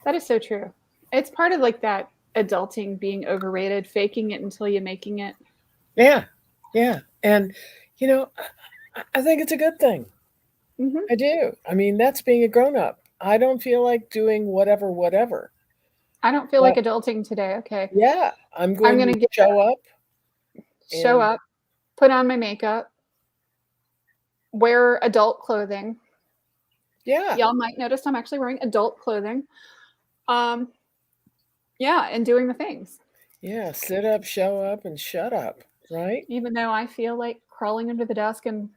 That is so true. It's part of like that adulting being overrated, faking it until you're making it. Yeah, yeah. And, you know, I think it's a good thing. Hmm. I do. I mean, that's being a grown up. I don't feel like doing whatever, whatever. I don't feel like But adulting today. Okay. yeah, I'm I'm going going to to get show up show and up, put on my makeup, wear adult clothing. yeah, Y'all might notice I'm actually wearing adult clothing. Um, yeah, and doing the things, yeah, sit up, show up, and shut up, right? even though I feel like crawling under the desk and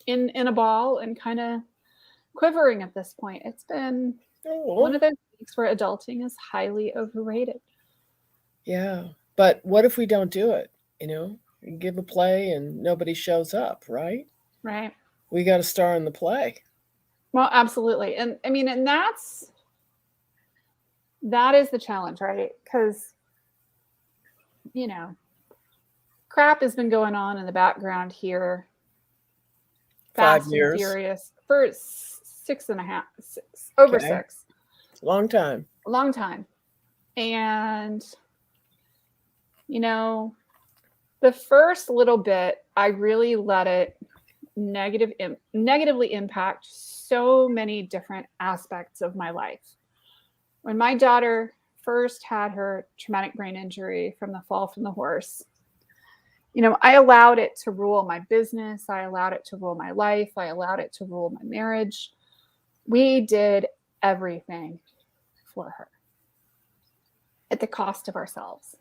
in a ball and kind of quivering at this point. It's been one Oh, of those weeks where adulting is highly overrated. yeah. But what if we don't do it? You know, we give a play and nobody shows up, right? Right. We got to star in the play. Well, absolutely. And I mean, and that is the challenge, right? Because, you know, crap has been going on in the background here, Five fast and years. furious for six and a half, six, over Okay. six, Long time. a long time. And, you know, the first little bit, I really let it negatively impact so many different aspects of my life. When my daughter first had her traumatic brain injury from the fall from the horse, I allowed it to rule my business. I allowed it to rule my life. I allowed it to rule my marriage. We did everything for her at the cost of ourselves,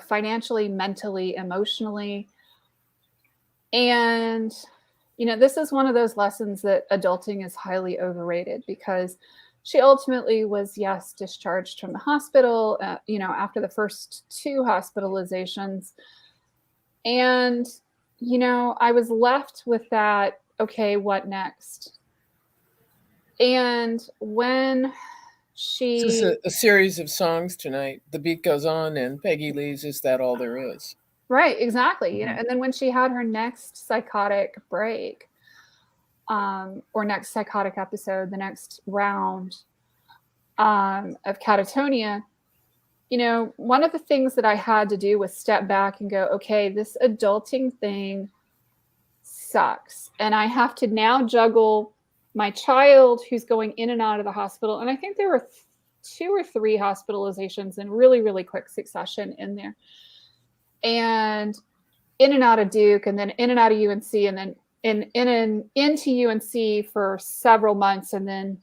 financially, mentally, emotionally. And, this is one of those lessons that adulting is highly overrated because she ultimately was, yes, discharged from the hospital, after the first two hospitalizations. And, I was left with that, okay, what next? And when This is she, a series of songs tonight. The beat goes on, and Peggy leaves. Is that all there is? right, exactly, Mhm. and then when she had her next psychotic break, or next psychotic episode, the next round of catatonia, one of the things that I had to do was step back and go, okay, this adulting thing sucks. And I have to now juggle my child who's going in and out of the hospital. And I think there were two or three hospitalizations in really, really quick succession in there. And in and out of Duke, and then in and out of UNC, and then in and into UNC for several months, and then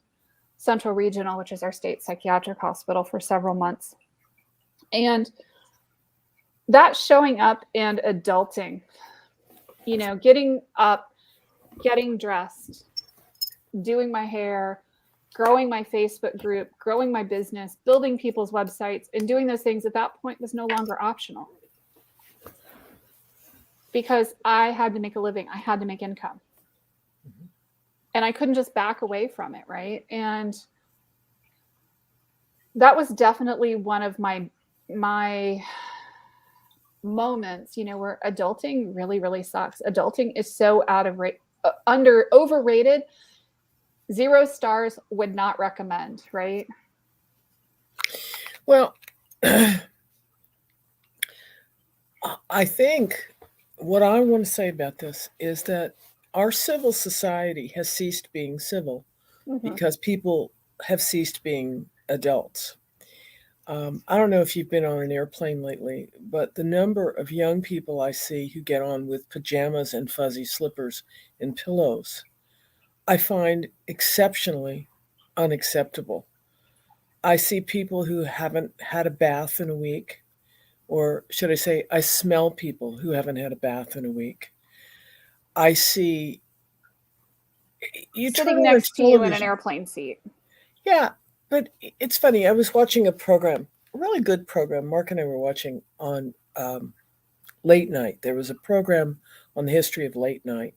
Central Regional, which is our state psychiatric hospital, for several months. And that showing up and adulting, getting up, getting dressed, doing my hair, growing my Facebook group, growing my business, building people's websites, and doing those things at that point was no longer optional because I had to make a living. I had to make income. And I couldn't just back away from it, right? And that was definitely one of my moments, where adulting really, really sucks. Adulting is so overrated. 0 stars, would not recommend, right? Well, I think what I want to say about this is that our civil society has ceased being civil Mm-hmm. because people have ceased being adults. I don't know if you've been on an airplane lately, but the number of young people I see who get on with pajamas and fuzzy slippers and pillows, I find exceptionally unacceptable. I see people who haven't had a bath in a week, or should I say, I smell people who haven't had a bath in a week. I see, you turn Sitting on a next to you in an television. airplane seat. Yeah, but it's funny. I was watching a program, a really good program. Mark and I were watching on late night. There was a program on the history of late night.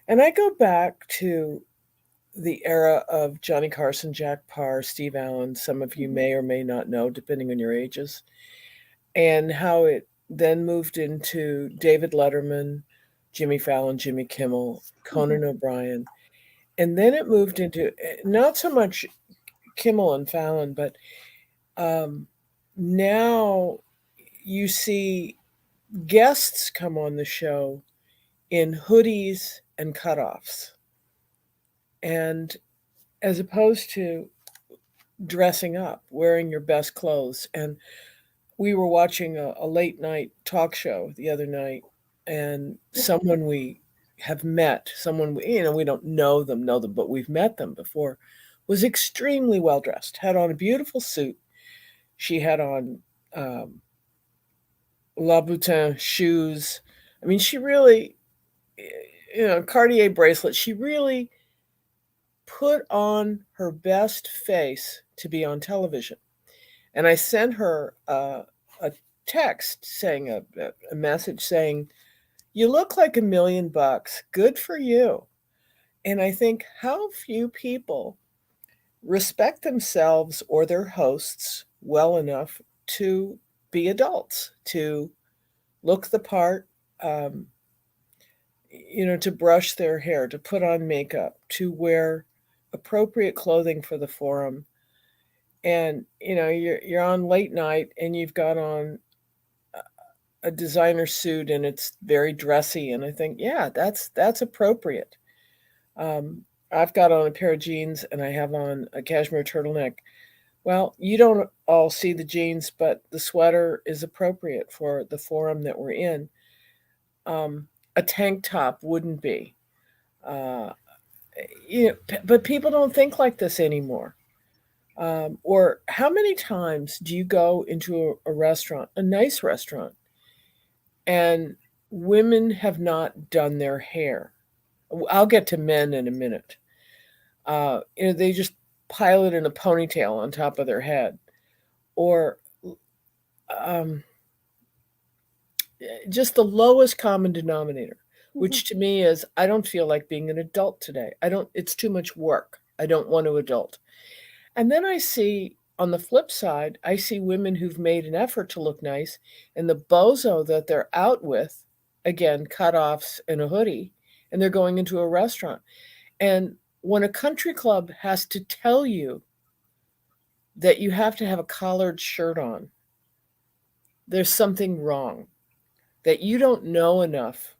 And I go back to the era of Johnny Carson, Jack Parr, Steve Allen, some of you Mm-hmm. may or may not know, depending on your ages, and how it then moved into David Letterman, Jimmy Fallon, Jimmy Kimmel, Mm-hmm. Conan O'Brien. And then it moved into not so much Kimmel and Fallon, but now you see guests come on the show in hoodies and cutoffs, and as opposed to dressing up, wearing your best clothes. And we were watching a late night talk show the other night, and someone we have met, someone we don't know them, but we've met them before, was extremely well dressed, had on a beautiful suit. She had on um, Louboutin shoes. I mean, she really, Cartier bracelet. She really put on her best face to be on television. And I sent her a text saying a message saying, "You look like $1,000,000. Good for you." And I think how few people respect themselves or their hosts well enough to be adults, to look the part, um, to brush their hair, to put on makeup, to wear appropriate clothing for the forum. And you're on late night and you've got on a designer suit and it's very dressy, and I think, yeah, that's appropriate. I've got on a pair of jeans and I have on a cashmere turtleneck. Well, you don't all see the jeans, but the sweater is appropriate for the forum that we're in. A tank top wouldn't be. Uh, but people don't think like this anymore. Or how many times do you go into a restaurant, a nice restaurant, and women have not done their hair? I'll get to men in a minute. They just pile it in a ponytail on top of their head, or um, just the lowest common denominator, which to me is, I don't feel like being an adult today. I don't. It's too much work. I don't want to adult. And then I see, on the flip side, I see women who've made an effort to look nice, and the bozo that they're out with, again, cutoffs and a hoodie, and they're going into a restaurant. And when a country club has to tell you that you have to have a collared shirt on, there's something wrong. That you don't know enough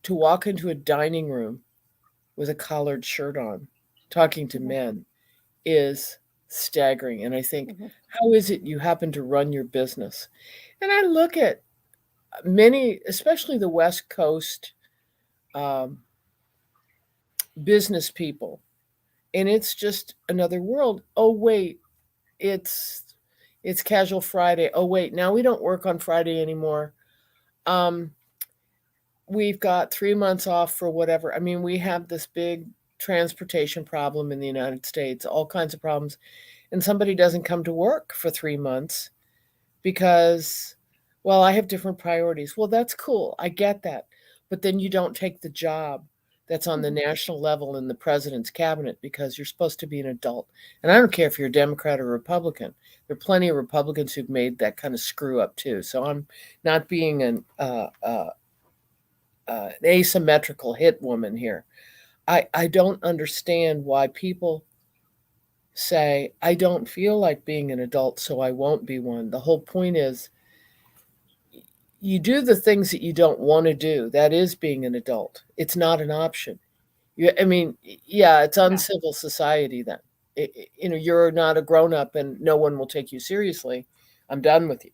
to walk into a dining room with a collared shirt on, talking to men, is staggering. And I think, how is it you happen to run your business? And I look at many, especially the West Coast um, business people, and it's just another world. Oh wait, it's casual Friday. Oh wait, now we don't work on Friday anymore. Um, we've got 3 months off for whatever. I mean, we have this big transportation problem in the United States, all kinds of problems, and somebody doesn't come to work for 3 months because, well, I have different priorities. Well, that's cool. I get that. But then you don't take the job that's on the national level in the president's cabinet because you're supposed to be an adult. And I don't care if you're a Democrat or Republican. There are plenty of Republicans who've made that kind of screw up too. So I'm not being an asymmetrical hit woman here. I don't understand why people say, I don't feel like being an adult, so I won't be one. The whole point is, you do the things that you don't want to do. That is being an adult. It's not an option. It's uncivil society then. You're not a grown up and no one will take you seriously. I'm done with you.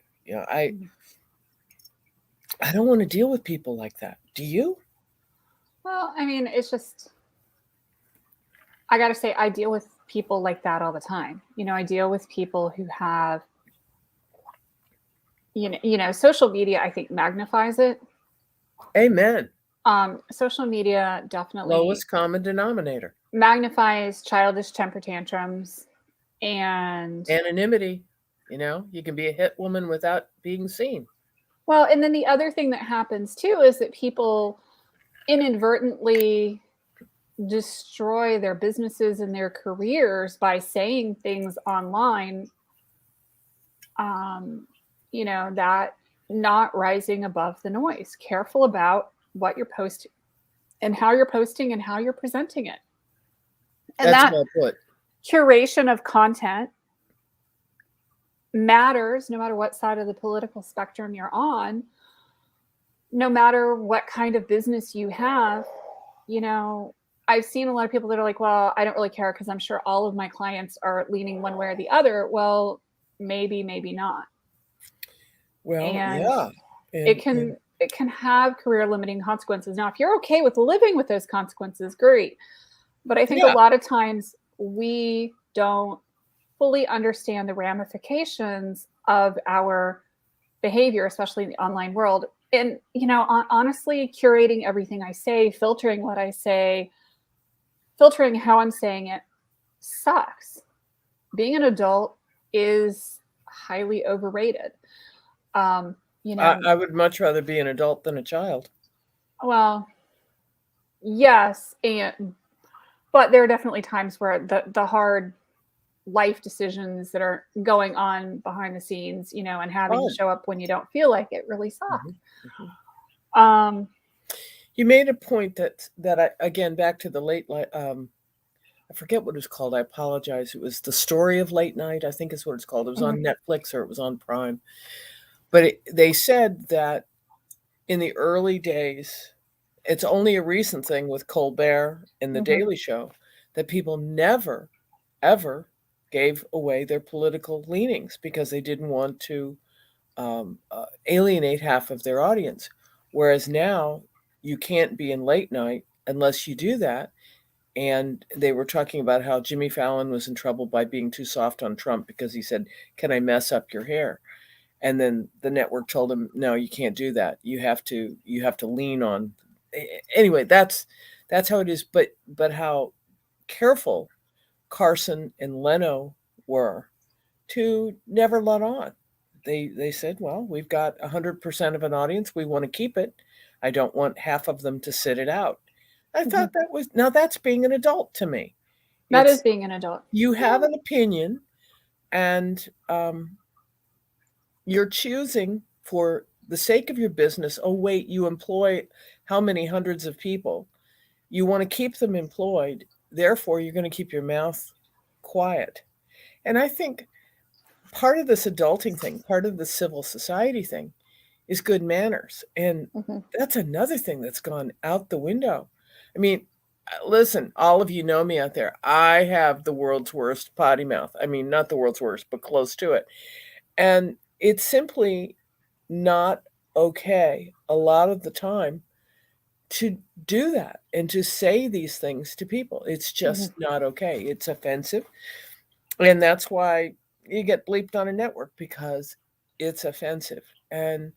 I don't want to deal with people like that. Do you? Well, I mean, it's just, I got to say, I deal with people like that all the time. I deal with people who have, social media, I think, magnifies it. Amen. Social media definitely lowest common denominator magnifies childish temper tantrums and anonymity. You can be a hit woman without being seen. Well, and then the other thing that happens too is that people inadvertently destroy their businesses and their careers by saying things online, that not rising above the noise. Careful about what you're posting and how you're posting and how you're presenting it. And that's well put. curation of content matters no matter what side of the political spectrum you're on, no matter what kind of business you have. You know, I've seen a lot of people that are like, well, I don't really care because I'm sure all of my clients are leaning one way or the other. Well, maybe, maybe not. Well, And yeah. it And can have career limiting consequences. Now, if you're okay with living with those consequences, great. But I think a yeah, lot of times we don't fully understand the ramifications of our behavior, especially in the online world. And, you know, honestly, curating everything I say, filtering what I say, filtering how I'm saying it sucks. Being an adult is highly overrated. You know, I would much rather be an adult than a child. well, yes, and but there are definitely times where the hard life decisions that are going on behind the scenes, you know, and having to Oh, show up when you don't feel like it really suck. mhm, mhm. Um, You made a point that I, again, back to the I forget what it was called. I apologize. It was The Story of Late Night, I think is what it's called. It was on mhm, Netflix or it was on Prime. But they said that in the early days, it's only a recent thing with Colbert and The mhm, Daily Show that people never, ever gave away their political leanings because they didn't want to alienate half of their audience. Whereas now, you can't be in late night unless you do that. And they were talking about how Jimmy Fallon was in trouble by being too soft on Trump because he said, "Can I mess up your hair?" And then the network told him, "No, you can't do that. You have to lean on." Anyway, that's how it is. But how careful Carson and Leno were to never let on. They said, "Well, we've got 100% of an audience. We want to keep it. I don't want half of them to sit it out." I mhm. thought that was now that's being an adult to me. That is It's being an adult. you have Yeah. an opinion, and you're choosing for the sake of your business. Oh, wait, you employ how many hundreds of people? You want to keep them employed. Therefore, you're going to keep your mouth quiet. And I think part of this adulting thing, part of the civil society thing, is good manners. And Mhm. that's another thing that's gone out the window. I mean, listen, all of you know me out there. I have the world's worst potty mouth. I mean, not the world's worst, but close to it. And it's simply not okay a lot of the time to do that and to say these things to people. It's Mhm. just not okay. It's offensive. And that's why you get bleeped on a network because it's offensive. And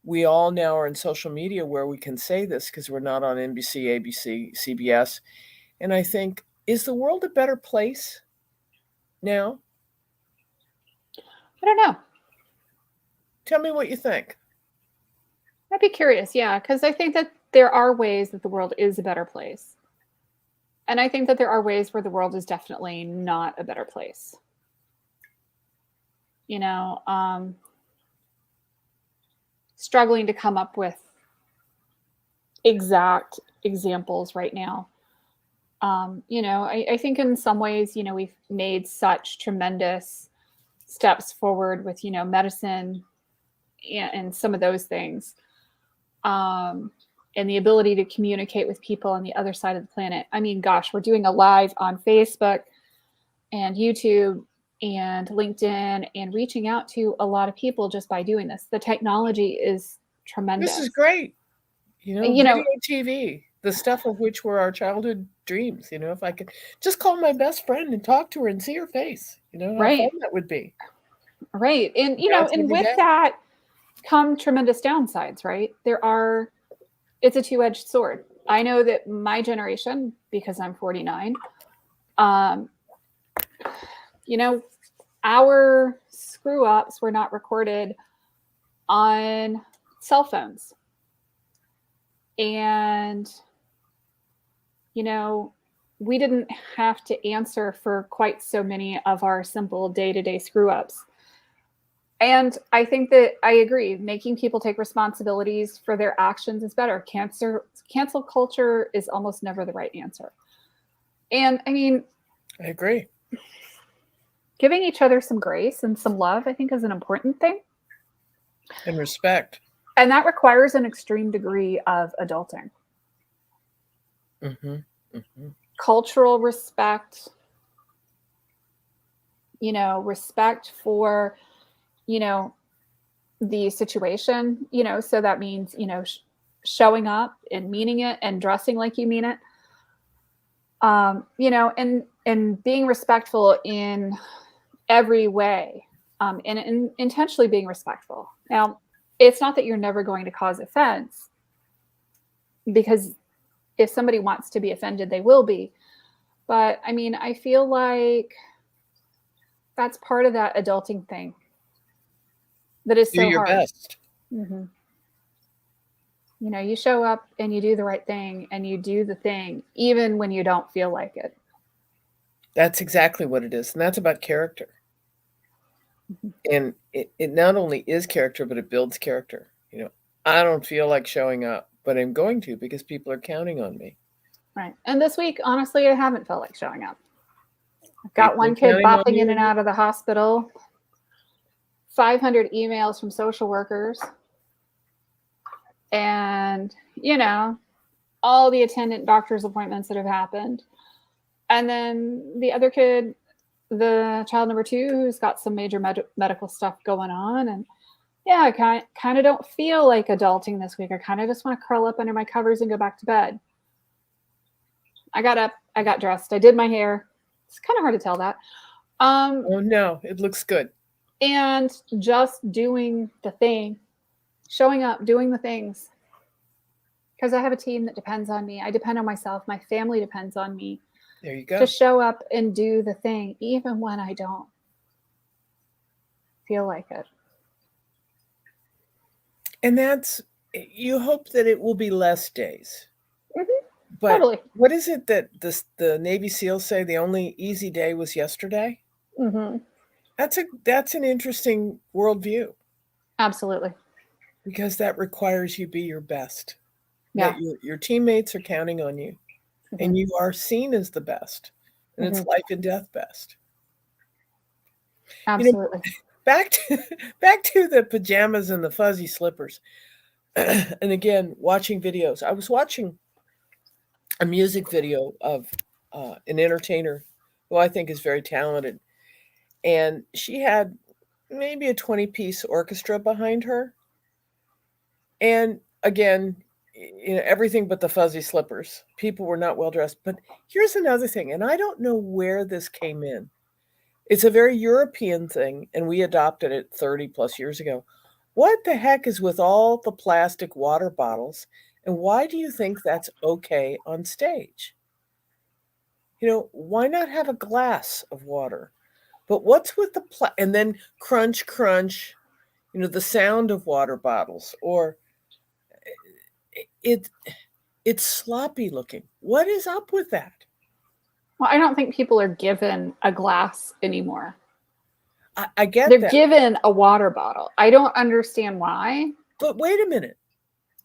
we all now are in social media where we can say this because we're not on NBC, ABC, CBS. And I think, is the world a better place now? I don't know. Tell me what you think. I'd be curious, yeah, because I think that there are ways that the world is a better place. And I think that there are ways where the world is definitely not a better place. You know, struggling to come up with exact examples right now. You know, I think in some ways, you know, we've made such tremendous steps forward with, you know, medicine and some of those things. Um, and the ability to communicate with people on the other side of the planet. I mean, gosh, we're doing a live on Facebook and YouTube and LinkedIn and reaching out to a lot of people just by doing this. The technology is This is tremendous. great. You Video know, TV, the stuff of which were our childhood dreams. If I could just call my best friend and talk to her and see her face, how fun right, that would be. right. And, you know, That's and every with day. that come tremendous downsides, right? It's a two-edged sword. I know that my generation, because I'm 49, um, you know, our screw ups were not recorded on cell phones. And, you know, we didn't have to answer for quite so many of our simple day to day screw ups. And I think that I agree, making people take responsibilities for their actions is better. Cancel culture is almost never the right answer. And I mean, I agree. giving each other some grace and some love, I think, is an important thing. And respect. And that requires an extreme degree of adulting. Mm-hmm. Mm-hmm. Cultural respect, respect for, the situation, so that means, showing up and meaning it and dressing like you mean it. And being respectful in every way, and intentionally being respectful. Now, it's not that you're never going to cause offense, because if somebody wants to be offended, they will be. But I mean, I feel like that's part of that adulting thing that is Do so your hard. best. Mm-hmm. You show up and you do the right thing and you do the thing, even when you don't feel like it. That's exactly what it is. And that's about character. Mm-hmm. And it not only is character, but it builds character. I don't feel like showing up, but I'm going to because people are counting on me. Right. And this week, honestly, I haven't felt like showing up. I've got People one are kid counting on bopping in you. and out of the hospital, 500 emails from social workers, and, all the attendant doctor's appointments that have happened. And then the other kid, the child number 2, who's got some major medical stuff going on. And yeah, I kind of don't feel like adulting this week. I kind of just want to curl up under my covers and go back to bed. I got up, I got dressed, I did my hair. It's kind of hard to tell that. Oh no, it looks good. And just doing the thing, showing up, doing the things. Because I have a team that depends on me. I depend on myself. My family depends on me. There you go. To show up and do the thing, even when I don't feel like it. And you hope that it will be less days. Mm-hmm. But totally. What is it that the Navy SEALs say the only easy day was yesterday? Mm-hmm. That's an interesting worldview. Absolutely. Because that requires you be your best. Yeah. That your teammates are counting on you. Mm-hmm. And you are seen as the best. And it's life and death best. Absolutely. Back to the pajamas and the fuzzy slippers. And again, watching videos. I was watching a music video of an entertainer who I think is very talented. And she had maybe a 20-piece orchestra behind her. And again, everything but the fuzzy slippers. People were not well dressed. But here's another thing, and I don't know where this came in. It's a very European thing, and we adopted it 30 plus years ago. What the heck is with all the plastic water bottles, and why do you think that's okay on stage? Why not have a glass of water? But what's with the and then crunch, crunch, the sound of water bottles, or it's sloppy looking. What is up with that? Well, I don't think people are given a glass anymore. I get They're that. given a water bottle. I don't understand why. But wait a minute.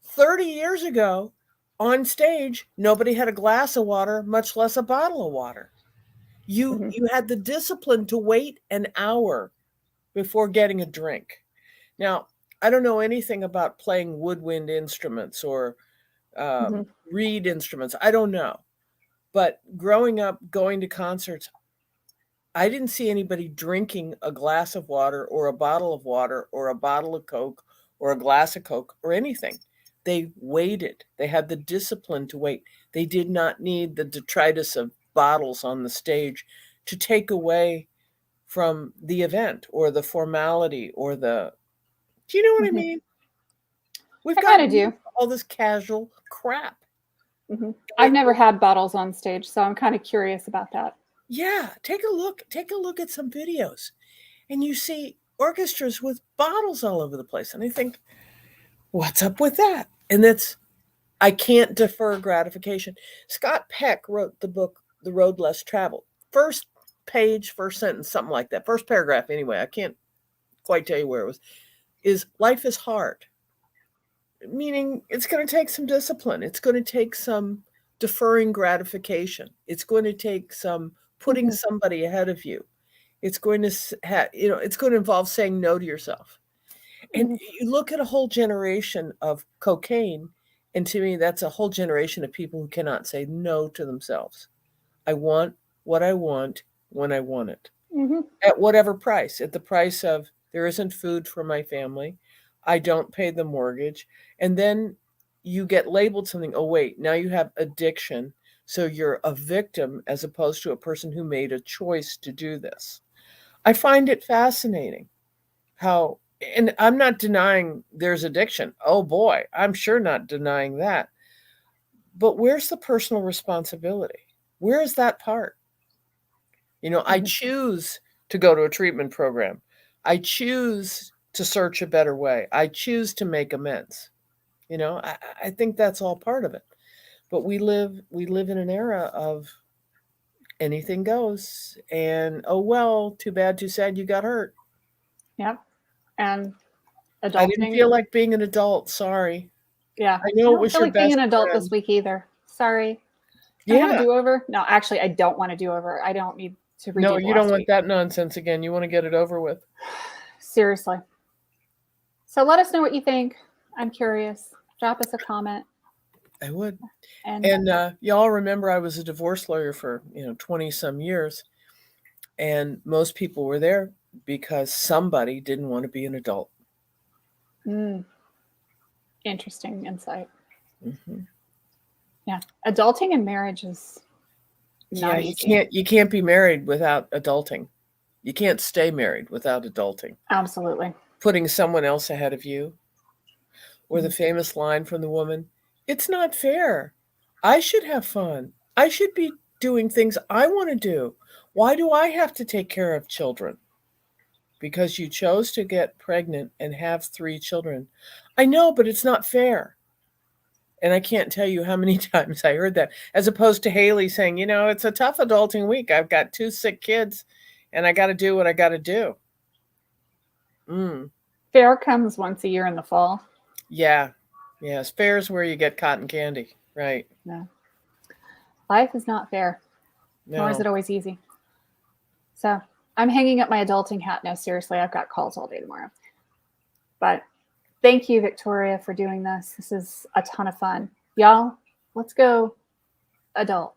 30 years ago, on stage, nobody had a glass of water, much less a bottle of water. You had the discipline to wait an hour before getting a drink. Now, I don't know anything about playing woodwind instruments or reed instruments. I don't know. But growing up, going to concerts, I didn't see anybody drinking a glass of water or a bottle of water or a bottle of Coke or a glass of Coke or anything. They waited. They had the discipline to wait. They did not need the detritus of bottles on the stage to take away from the event or the formality or do you know what I mean? We've got all this casual crap. I've never had bottles on stage, so I'm kind of curious about that. Yeah, take a look at some videos and you see orchestras with bottles all over the place. And I think, what's up with that? And I can't defer gratification. Scott Peck wrote the book, The Road Less Traveled. First page, first sentence, something like that. First paragraph, anyway. I can't quite tell you where it was. Is life is hard. Meaning it's going to take some discipline. It's going to take some deferring gratification. It's going to take some putting Mhm. somebody ahead of you. It's going to it's going to involve saying no to yourself. And Mhm. you look at a whole generation of cocaine, and to me, that's a whole generation of people who cannot say no to themselves. I want what I want when I want it, Mhm. at whatever price. At the price of there isn't food for my family, I don't pay the mortgage, and then you get labeled something. Oh, wait, now you have addiction. So you're a victim as opposed to a person who made a choice to do this. I find it fascinating how, and I'm not denying there's addiction. Oh boy, I'm sure not denying that. But where's the personal responsibility? Where is that part? I Mhm. choose to go to a treatment program. I choose to search a better way. I choose to make amends. I think that's all part of it. But we live in an era of anything goes, and oh well, too bad, too sad, you got hurt. Yep. And I didn't adulting. feel like being an adult. Sorry. Yeah. I I know it don't was feel your like being best an adult this friend. week either. Sorry. Can I have a Yeah. do-over? No, actually, I don't want a do-over. I don't need to No, redo the you don't last want week. that nonsense again. You want to get it over with. Seriously. So let us know what you think. I'm curious. Drop us a comment. I would. And And y'all remember I was a divorce lawyer for 20 some years, and most people were there because somebody didn't want to be an adult. interesting insight. Hmm. Yeah. Adulting in marriage is Yeah, not easy. you can't be married without adulting. You can't stay married without adulting. Absolutely. Putting someone else ahead of you, or the Mhm. famous line from the woman, "It's not fair. I should have fun. I should be doing things I want to do. Why do I have to take care of children?" Because you chose to get pregnant and have 3 children. I know, but it's not fair. And I can't tell you how many times I heard that, as opposed to Haley saying, "It's a tough adulting week. I've got 2 sick kids, and I gotta do what I gotta do." Mm, Fair comes once a year in the fall. yeah. Yes, fair is where you get cotton candy, right. No. Life is not fair, nor is No. it always easy. So I'm hanging up my adulting hat. No, seriously, I've got calls all day tomorrow. But thank you, Victoria, for doing this. This is a ton of fun. Y'all, let's go adult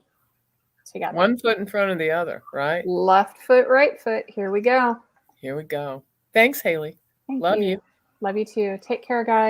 together. One foot in front of the other, right? Left foot, right foot. Here we go. Here we go. Thanks, Haley. Thank Love you. you. Love you too. Take care, guys.